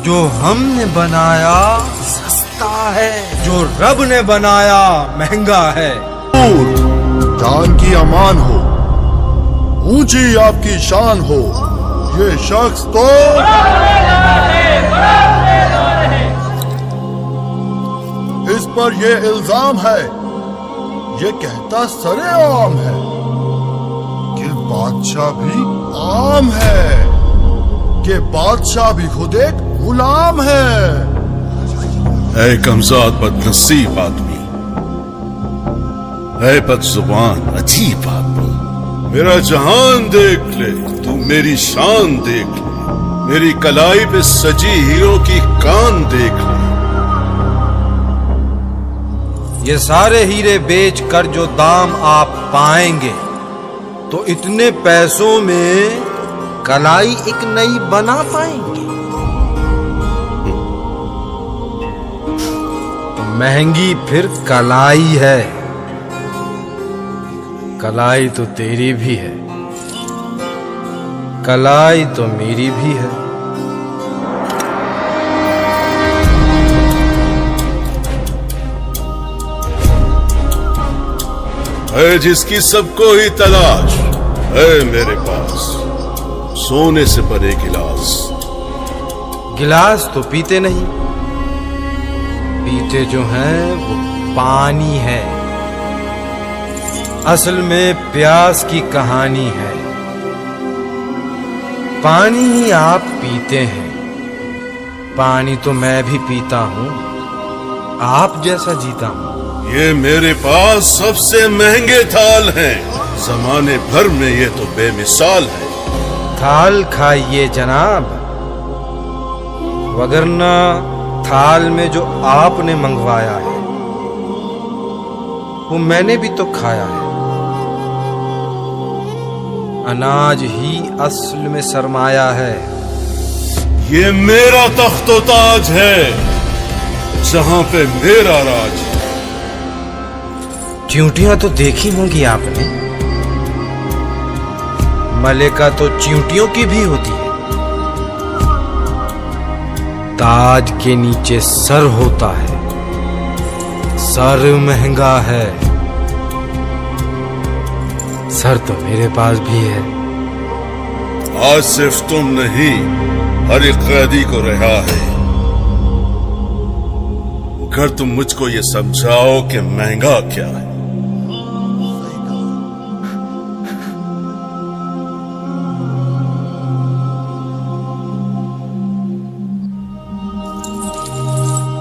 जो हमने बनाया सस्ता है, जो रब ने बनाया महंगा है। जान की अमान हो, ऊंची आपकी शान हो, ये शख्स तो इस पर ये इल्जाम है, ये कहता सरेआम है कि बादशाह भी आम है, कि बादशाह भी खुद एक गुलाम है। ऐ कमज़ाद बदनसीब आदमी, ऐ बदजुबान अजीब आदमी, मेरा जहान देख ले, तू मेरी शान देख ले, मेरी कलाई पे सजी हीरो की कान देख ले। ये सारे हीरे बेच कर जो दाम आप पाएंगे, तो इतने पैसों में कलाई एक नई बना पाएंगे। तो महंगी फिर कलाई है, कलाई तो तेरी भी है, कलाई तो मेरी भी है। है जिसकी सबको ही तलाश है मेरे पास, सोने से परे गिलास। गिलास तो पीते नहीं, पीते जो हैं वो पानी है। असल में प्यास की कहानी है, पानी ही आप पीते हैं। पानी तो मैं भी पीता हूं, आप जैसा जीता हूं। ये मेरे पास सबसे महंगे थाल हैं, जमाने भर में ये तो बेमिसाल है। थाल खाइए जनाब, वगरना थाल में जो आपने मंगवाया है वो मैंने भी तो खाया है। अनाज ही असल में सरमाया है। ये मेरा तख्तो ताज है, जहां पे मेरा राज है। चींटियां तो देखी होंगी आपने, मलिका तो चींटियों की भी होती है। ताज के नीचे सर होता है, सर महंगा है। सर तो मेरे पास भी है। आज सिर्फ तुम नहीं, हर एक कैदी को रिहा है, अगर तुम मुझको ये समझाओ कि महंगा क्या है।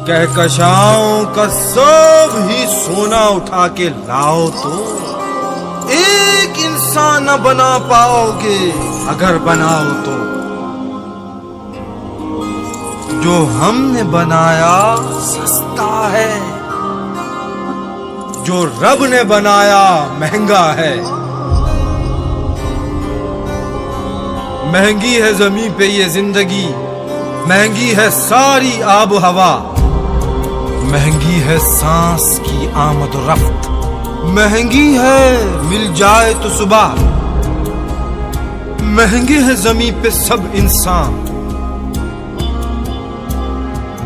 कहकशाओं का सब ही सोना उठा के लाओ तो एक इंसान न बना पाओगे, अगर बनाओ तो। जो हमने बनाया सस्ता है, जो रब ने बनाया महंगा है। महंगी है जमीन पे ये जिंदगी, महंगी है सारी आब हवा, महंगी है सांस की आमद रफ्त, महंगी है मिल जाए तो सुबह, महंगे है जमीन पे सब इंसान।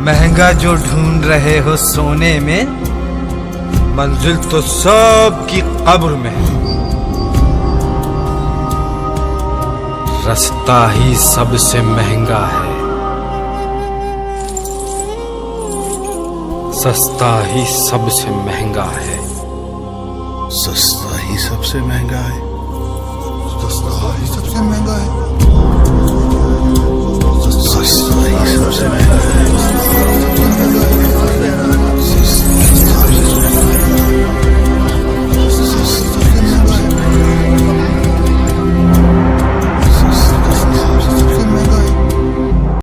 महंगा जो ढूंढ रहे हो सोने में, मंजिल तो सब की कब्र में है। रास्ता ही सबसे महंगा है, सस्ता ही सबसे महंगा है। सस्ता ही सबसे महंगा है, सस्ता ही सबसे महंगा है, सस्ता